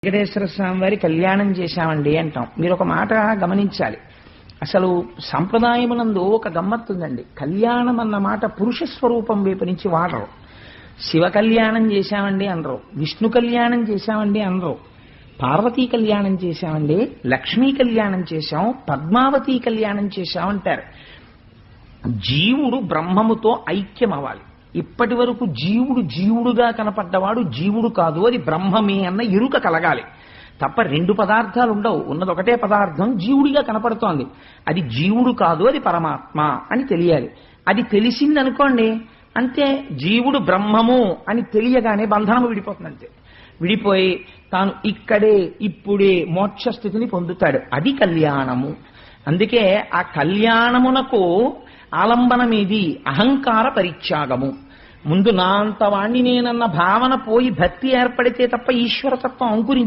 వెంకటేశ్వర స్వామి వారి కళ్యాణం చేశామండి అంటాం. మీరు ఒక మాట గమనించాలి. అసలు సంప్రదాయమునందు ఒక గమ్మత్తుందండి. కళ్యాణం అన్న మాట పురుష స్వరూపం వైపు నుంచి వాడరు. శివ కళ్యాణం చేశామండి అనరు, విష్ణు కళ్యాణం చేశామండి అనరు, పార్వతీ కళ్యాణం చేశామండి, లక్ష్మీ కళ్యాణం చేశాం, పద్మావతి కళ్యాణం చేశామంటారు. జీవుడు బ్రహ్మముతో ఐక్యం అవ్వాలి. ఇప్పటి వరకు జీవుడు జీవుడుగా కనపడ్డవాడు జీవుడు కాదు, అది బ్రహ్మమే అన్న ఎరుక కలగాలి తప్ప రెండు పదార్థాలు ఉండవు. ఉన్నది ఒకటే పదార్థం జీవుడిగా కనపడుతోంది, అది జీవుడు కాదు, అది పరమాత్మ అని తెలియాలి. అది తెలిసిందనుకోండి అంతే, జీవుడు బ్రహ్మము అని తెలియగానే బంధనము విడిపోతుంది. అంతే, విడిపోయి తాను ఇక్కడే ఇప్పుడే మోక్ష స్థితిని పొందుతాడు. అది కళ్యాణము. అందుకే ఆ కళ్యాణమునకు ఆలంబనమేది? అహంకార పరిత్యాగము. ముందు నా అంతవాణ్ణి నేనన్న భావన పోయి భక్తి ఏర్పడితే తప్ప ఈశ్వరతత్వం అంకురించదు.